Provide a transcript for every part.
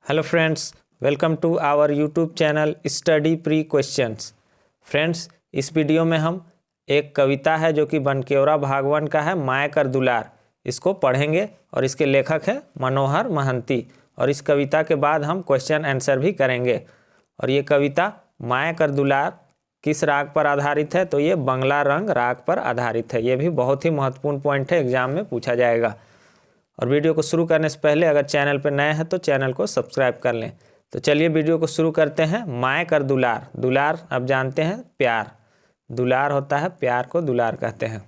Hello friends, welcome to our YouTube channel study pre questions. Friends, इस video में हम एक कविता है जो कि बनकेवरा भागवन का है, माय कर दुलार, इसको पढ़ेंगे और इसके लेखक हैं मनोहर महंती। और इस कविता के बाद हम क्वेश्चन आंसर भी करेंगे। और ये कविता माय कर दुलार किस राग पर आधारित है? तो ये बंगला रंग राग पर आधारित है। ये भी बहुत ही महत्वपूर्ण पॉइंट है, एग्जाम में पूछा जाएगा। और वीडियो को शुरू करने से पहले अगर चैनल पर नए हैं तो चैनल को सब्सक्राइब कर लें। तो चलिए वीडियो को शुरू करते हैं। माय कर दुलार, दुलार अब जानते हैं प्यार, दुलार होता है प्यार को दुलार कहते हैं।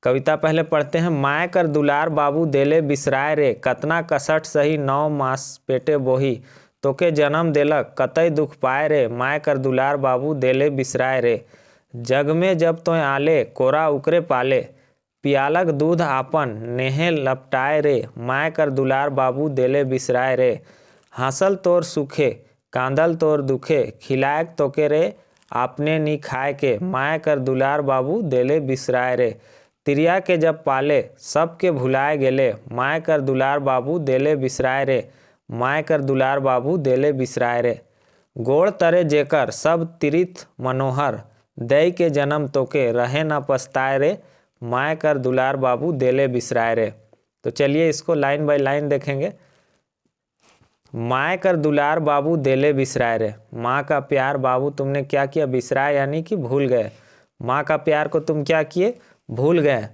कविता पहले पढ़ते हैं। माय कर दुलार बाबू देले बिसराय रे, कतना कसट सही 9 मास पेटे बोही, तोके जन्म देलक कतई दुख पाए रे, माय कर दुलार बाबू देले बिसराय रे। जग में जब तोय आले कोरा उकरे पाले, पियालक दूध आपन नेहे लपटाए रे, माय कर दुलार बाबू देले बिसराय रे। हासल तोर सुखे कांदल तोर दुखे, खिलायक तोके रे आपने नी खाए के, माय कर दुलार बाबू देले बिसराय रे। तिरिया के जब पाले सबके भुलाए गेले, माय कर दुलार बाबू देले बिसराय रे, माय कर दुलार बाबू देले बिसराय रे। गोड़ तरे जेकर सब तिरिथ मनोहर, दई के जन्म तोके रहे न पछताए रे, माय कर दुलार बाबू देले बिसराय रे। तो चलिए इसको लाइन बाय लाइन देखेंगे। माय कर दुलार बाबू देले बिसराय रे, माँ का प्यार बाबू तुमने क्या किया? बिसराय यानी कि भूल गए। माँ का प्यार को तुम क्या किए? भूल गए।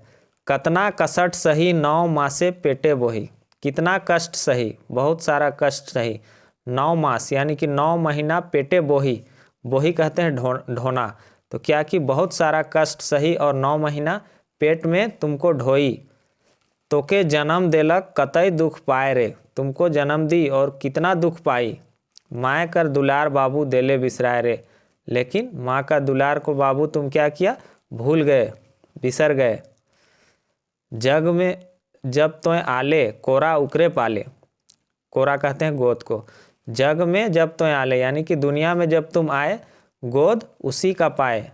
कतना कसट सही 9 मासे पेटे बोही, कितना कष्ट सही, बहुत सारा कष्ट सही। 9 मास यानी कि 9 महीना पेटे बोही, बोही कहते हैं ढोना। तो क्या कि बहुत सारा कष्ट सही और 9 महीना पेट में तुमको ढोई। तोके जन्म देलक कतई दुख पाए रे, तुमको जन्म दी और कितना दुख पाई। माय कर दुलार बाबू देले बिसराय रे, लेकिन माँ का दुलार को बाबू तुम क्या किया? भूल गए, बिसर गए। जग में जब तोय आले कोरा उकरे पाले, कोरा कहते हैं गोद को। जग में जब तोय आले यानी कि दुनिया में जब तुम आए, गोद उसी का पाए।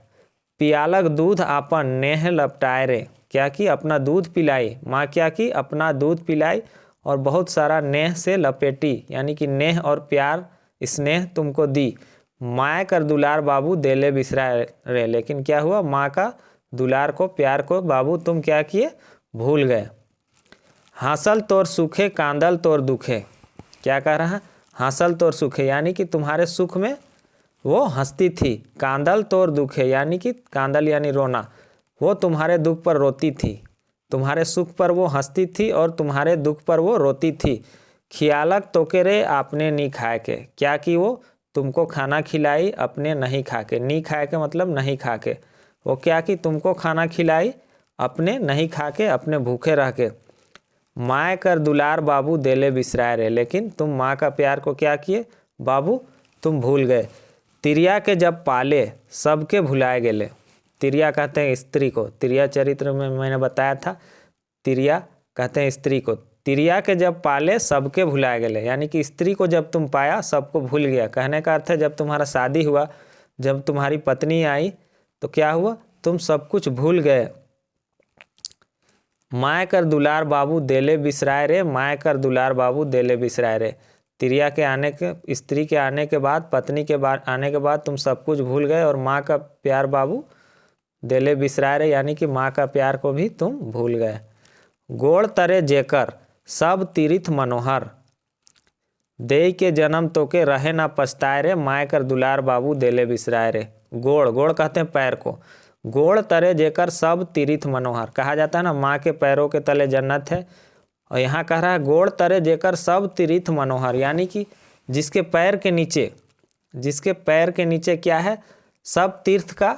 पियालक दूध आपन नेह लपटाए रे, क्या कि अपना दूध पिलाई। माँ क्या की? अपना दूध पिलाई और बहुत सारा नेह से लपेटी, यानी कि नेह और प्यार स्नेह तुमको दी। माय कर दुलार बाबू देले बिसराय रे, लेकिन क्या हुआ? माँ का दुलार को प्यार को बाबू तुम क्या किए? भूल गए। हासल तोर सुखे कांदल तोर दुखे, क्या कह रहा है? हासल तोर सुखे यानी कि तुम्हारे सुख में वो हंसती थी। कांदल तोर दुखे यानी कि कांदल यानी रोना, वो तुम्हारे दुख पर रोती थी। तुम्हारे सुख पर वो हंसती थी और तुम्हारे दुख पर वो रोती थी। खियालक तोके रे आपने नी खाए के, क्या कि वो तुमको खाना खिलाई अपने नहीं खा के। नी खाए के मतलब नहीं खा के। वो क्या कि तुमको खाना खिलाई अपने नहीं खा के, अपने भूखे रह के। माय कर दुलार बाबू देले बिसराय रे, लेकिन तुम माँ का प्यार को क्या किए? बाबू तुम भूल गए। तिरिया के जब पाले सबके भुलाए गेले, तिरिया कहते हैं स्त्री को। तिरिया चरित्र में मैंने बताया था, तिरिया कहते हैं स्त्री को। तिरिया के जब पाले सबके भुलाए गेले, यानी कि स्त्री को जब तुम पाया सबको भूल गया। कहने का अर्थ है जब तुम्हारा शादी हुआ, जब तुम्हारी पत्नी आई तो क्या हुआ? तुम सब कुछ भूल गए। माय कर दुलार बाबू देले बिसराय रे, माय कर दुलार बाबू देले बिसराय रे। तिरिया के आने के, स्त्री के आने के बाद, पत्नी के बाद आने के बाद तुम सब कुछ भूल गए और माँ का प्यार बाबू देले बिसराय रे, यानी कि माँ का प्यार को भी तुम भूल गए। गोड़ तरे जेकर सब तीरिथ मनोहर, दे के जन्म तोके रहे ना पछताए रे, माय कर दुलार बाबू देले बिसराय रे। गोड़, गोड़ कहते हैं पैर को। गोड़ तरे जेकर सब तीरिथ मनोहर, कहा जाता है ना माँ के पैरों के तले जन्नत है। और यहाँ कह रहा है गोड़ तरे जेकर सब तीर्थ मनोहर, यानी कि जिसके पैर के नीचे, जिसके पैर के नीचे क्या है? सब तीर्थ का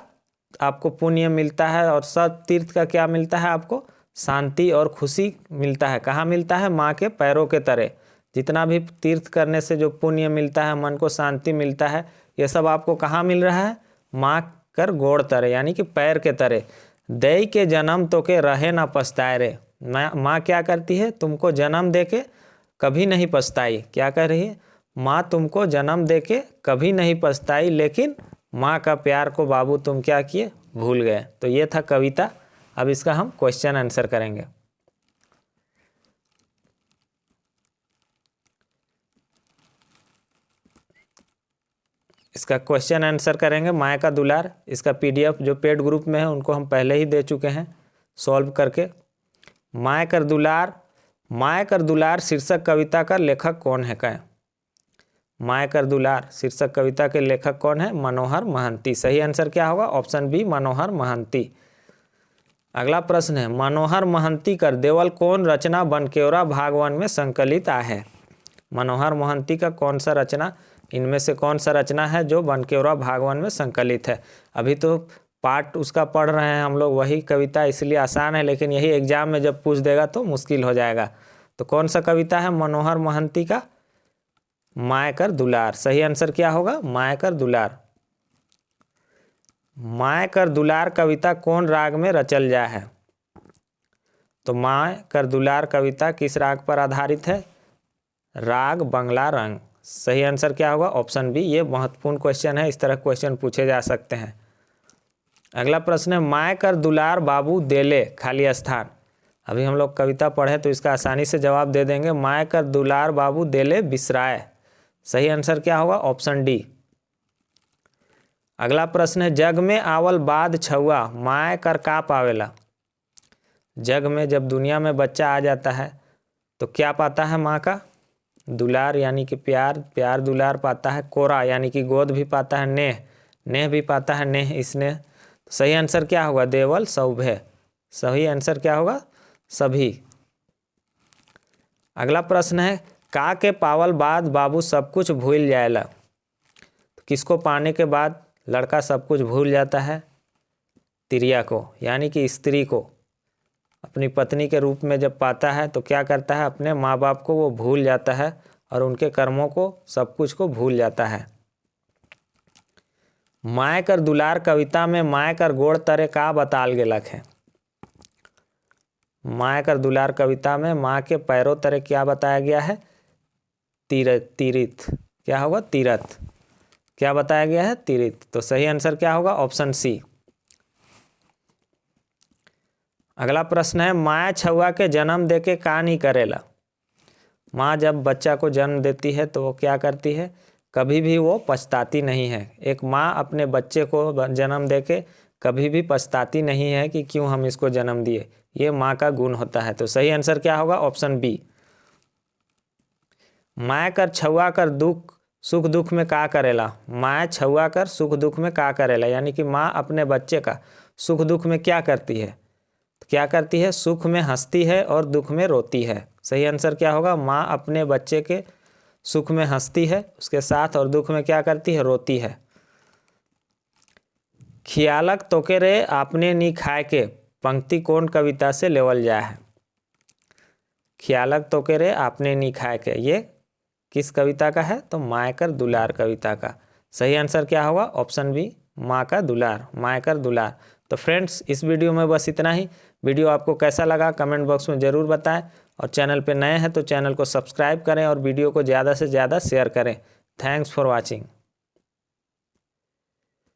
आपको पुण्य मिलता है और सब तीर्थ का क्या मिलता है आपको? शांति और खुशी मिलता है। कहाँ मिलता है? माँ के पैरों के तरे। जितना भी तीर्थ करने से जो पुण्य मिलता है, मन को शांति मिलता है, ये सब आपको कहाँ मिल रहा है? माँ कर गोड़ तरे यानी कि पैर के तरे। दई के जन्म तो के रहे ना पछताए रे, माँ क्या करती है? तुमको जन्म देके कभी नहीं पछताई। क्या कर रही है? माँ तुमको जन्म देके कभी नहीं पछताई, लेकिन माँ का प्यार को बाबू तुम क्या किए? भूल गए। तो ये था कविता। अब इसका हम क्वेश्चन आंसर करेंगे। इसका क्वेश्चन आंसर करेंगे माँ का दुलार। इसका PDF जो पेड ग्रुप में है उनको हम पहले ही दे चुके हैं सॉल्व करके। माँ कर दुलार शीर्षक कविता का लेखक कौन है? कहें माँ कर दुलार शीर्षक कविता के लेखक कौन है? मनोहर महंती। सही आंसर क्या होगा? ऑप्शन बी, मनोहर महंती। अगला प्रश्न है, मनोहर महंती कर देवल कौन रचना बनकेवरा भागवन में संकलित है? मनोहर महंती का कौन सा रचना, इनमें से कौन सा रचना है जो बनकेवरा भागवन में संकलित है? अभी तो पार्ट उसका पढ़ रहे हैं हम लोग, वही कविता, इसलिए आसान है, लेकिन यही एग्जाम में जब पूछ देगा तो मुश्किल हो जाएगा। तो कौन सा कविता है मनोहर महंती का? माँ कर दुलार। सही आंसर क्या होगा? माँ कर दुलार। माँ कर दुलार कविता कौन राग में रचल जा है? तो माँ कर दुलार कविता किस राग पर आधारित है? राग बंगला रंग। सही आंसर क्या होगा? Option B. ये महत्वपूर्ण क्वेश्चन है, इस तरह क्वेश्चन पूछे जा सकते हैं। अगला प्रश्न है, माँ कर दुलार बाबू देले खाली स्थान। अभी हम लोग कविता पढ़े तो इसका आसानी से जवाब दे देंगे, माँ कर दुलार बाबू देले बिसराए। सही आंसर क्या होगा? Option D. अगला प्रश्न है, जग में आवल बाद छुआ माँ कर का पावेला। जग में जब दुनिया में बच्चा आ जाता है तो क्या पाता है? माँ का दुलार यानी कि प्यार, प्यार दुलार पाता है। कोरा यानी कि गोद भी पाता है। नेह, नेह भी पाता है, नेह स्नेह। तो सही आंसर क्या होगा? देवल सौभे। सही आंसर क्या होगा? सभी। अगला प्रश्न है, का के पावल बाद बाबू सब कुछ भूल जाएला। तो किसको पाने के बाद लड़का सब कुछ भूल जाता है? तिरिया को यानी कि स्त्री को। अपनी पत्नी के रूप में जब पाता है तो क्या करता है? अपने माँ बाप को वो भूल जाता है और उनके कर्मों को, सब कुछ को भूल जाता है। माँ कर दुलार कविता में माँ कर गोड़ तरे का बताल गेलक है? माँ कर दुलार कविता में माँ के पैरों तरे क्या बताया गया है? तीरिथ। क्या होगा? तीरथ। क्या बताया गया है? तीरिथ। तो सही आंसर क्या होगा? Option C. अगला प्रश्न है, माँ छुआ के जन्म देके का नहीं करेला। माँ जब बच्चा को जन्म देती है तो वो क्या करती है? कभी भी वो पछताती नहीं है। एक माँ अपने बच्चे को जन्म देके कभी भी पछताती नहीं है कि क्यों हम इसको जन्म दिए। ये माँ का गुण होता है। तो सही आंसर क्या होगा? Option B. माँ कर छुआ कर दुख सुख दुख में का करेला। माँ छुआ कर सुख दुख में का करेला यानी कि माँ अपने बच्चे का सुख दुख में क्या करती है? तो क्या करती है? सुख में हंसती है और दुख में रोती है। सही आंसर क्या होगा? माँ अपने बच्चे के सुख में हंसती है उसके साथ और दुख में क्या करती है? रोती है। खियालक तोके रे आपने नी खाए के पंक्ति कौन कविता से लेवल जाए है? खियालक तोके रे आपने नी खाए के, ये किस कविता का है? तो माँ कर दुलार कविता का। सही आंसर क्या होगा? ऑप्शन बी, माँ का दुलार, माँ कर दुलार। तो फ्रेंड्स, इस वीडियो में बस इतना ही। वीडियो आपको कैसा लगा कमेंट बॉक्स में ज़रूर बताएं और चैनल पे नए हैं तो चैनल को सब्सक्राइब करें और वीडियो को ज़्यादा से ज़्यादा शेयर करें। Thanks for watching.